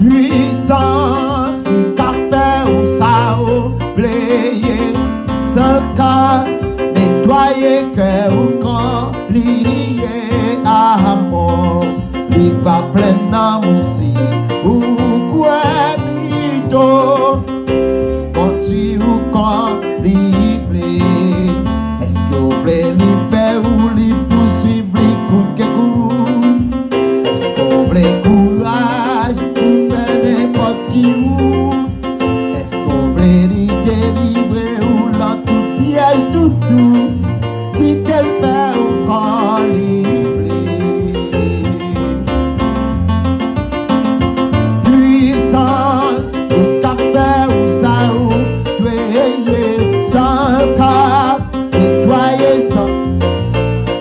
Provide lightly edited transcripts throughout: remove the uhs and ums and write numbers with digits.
Puissance, le café ou ça oublié, sans cas, nettoyer cœur ou quand lié à mort, il va plein d'amour si ou quoi mito, quand tu ou quand livrer, est-ce que vous voulez lui faire ou lui poursuivre les coups de coup, est-ce qu'on voulait courage pour faire n'importe qui ou, est-ce qu'on voulait lui délivrer ou dans tout piège tout qui qu'elle fait ou quand livrer. Puissance, ou café ou ça ou tuer sans cap, nettoyer sans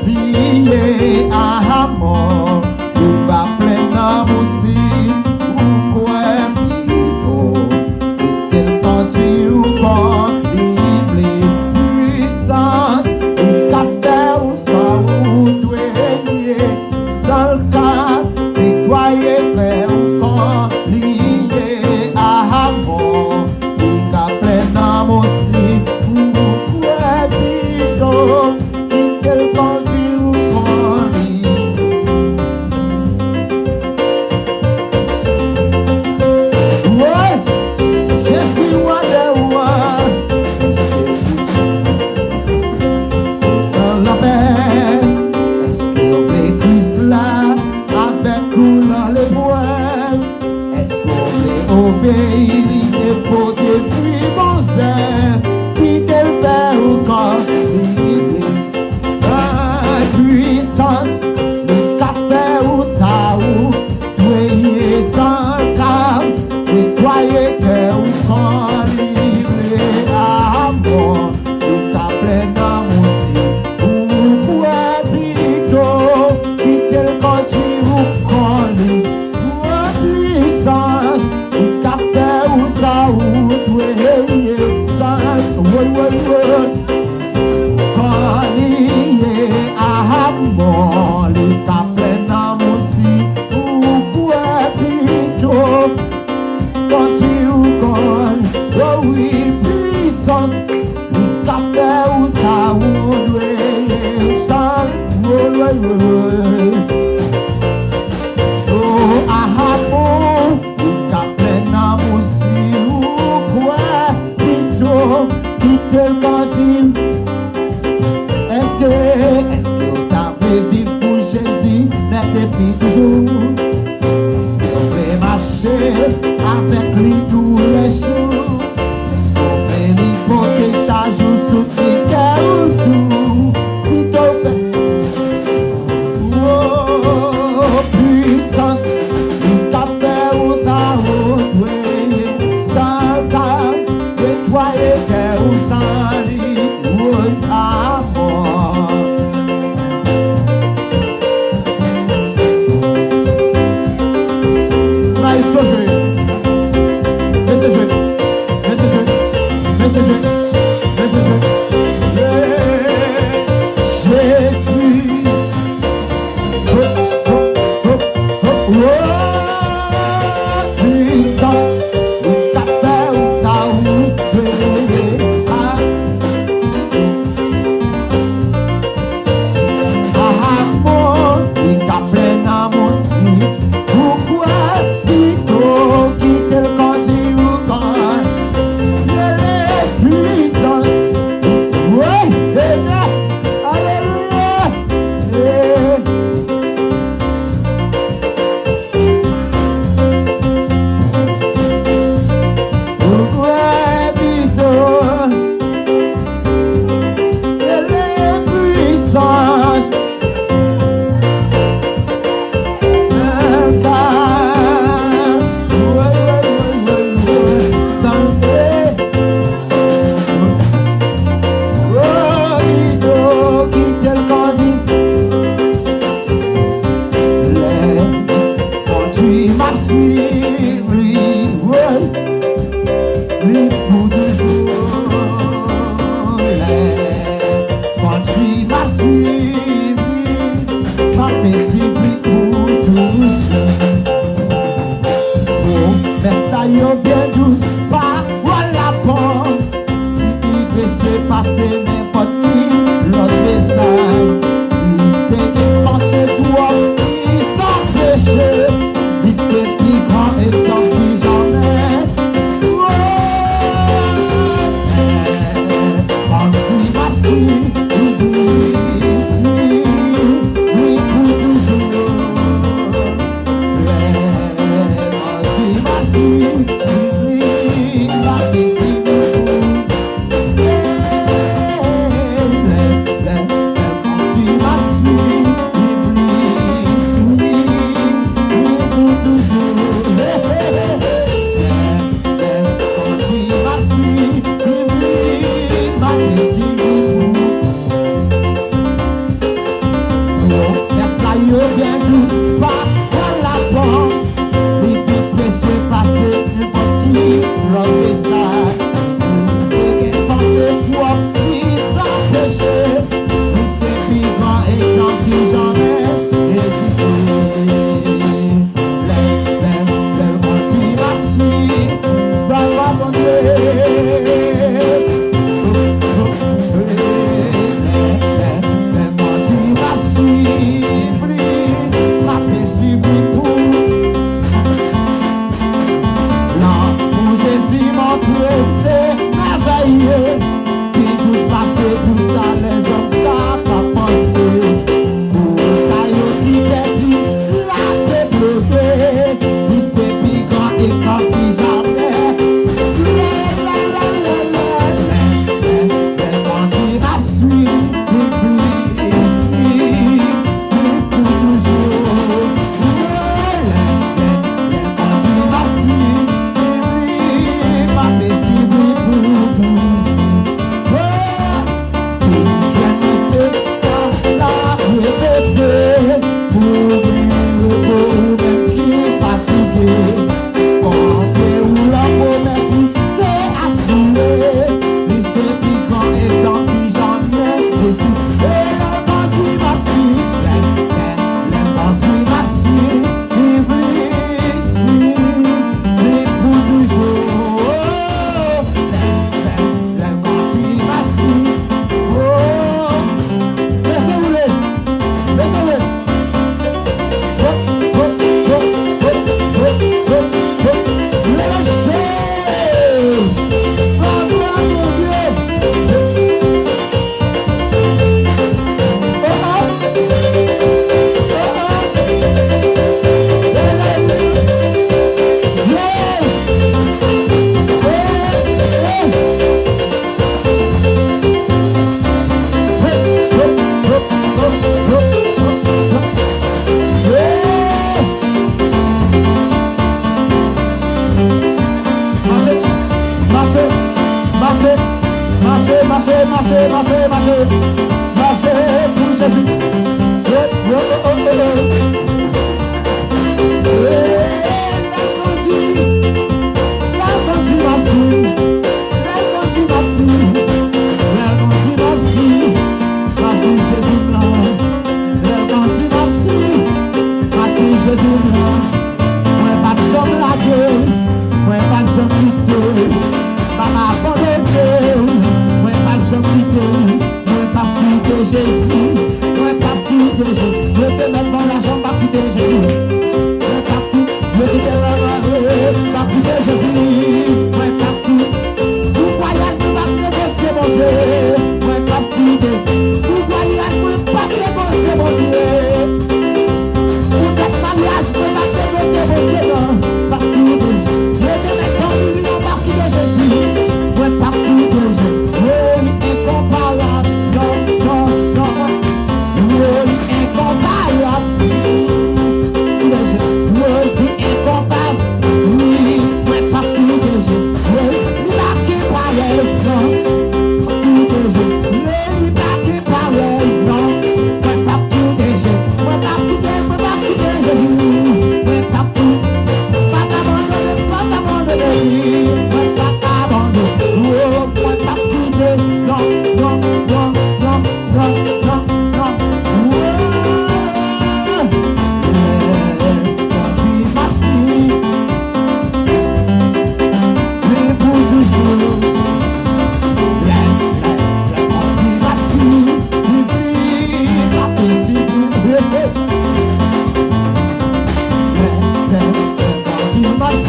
lier à mort, il va plein d'amour aussi ou quoi plutôt, et tel quand tu ou quand livrer. Puissance, ou café ou ça ou tuer sans cap, nettoyer père ou quand lié à mort, il va plein d'amour aussi ou quoi plutôt, et tel quand tu ou quand livrer. Ouais, je suis roi des rois. Est-ce que dans la paix, est-ce qu'on veut Christ là avec nous dans le bois? Est-ce qu'on veut obéir et pour des fruits bon sein, puis tel faire ou quand il puissance, le café ou ça ou tuer sans cap, nettoyer cœur ou quand livrer à mort, le cas plein d'amour si ou quoi plutôt, qui quel continue ou quand livrer. Puissance, le café ou ça ou tuer sans quand lié à mort, le cas plein d'amour si ou quoi plutôt, quand tu ou quand, oh oui, puissance, le café ou ça ou doué, sans, oh, ah, bon, le cas plein d'amour si ou quoi plutôt, quitte quand tu. Est-ce que t'avais vivre pour Jésus, mais depuis toujours? Est-ce qu'on veut marcher avec lui tous les jours? Est-ce qu'on veut lui porter chaque jour sous tes cœurs ou tout? Plutôt fait. Oh, puissance, le café ou ça ou doué, sans cap, nettoyer cœur ou sans lit, ou à mort. Laisse jouer. yo bien douce, pas voilà bon. Il peut se passer n'importe qui, l'autre message. Il s'est pensé toi, il sans péché. Il s'est plus grand exemple que j'en ai.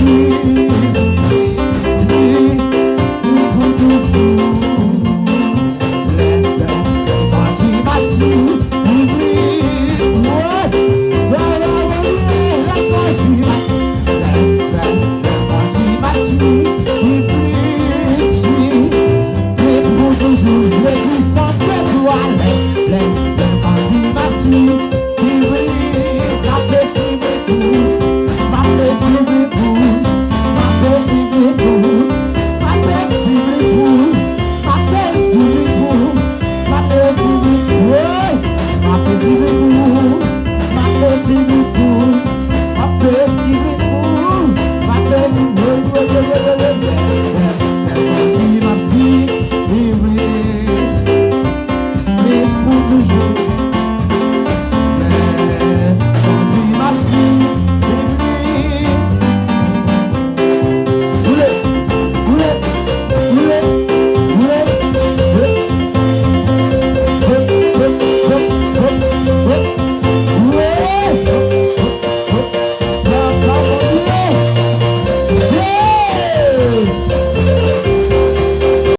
Jésus.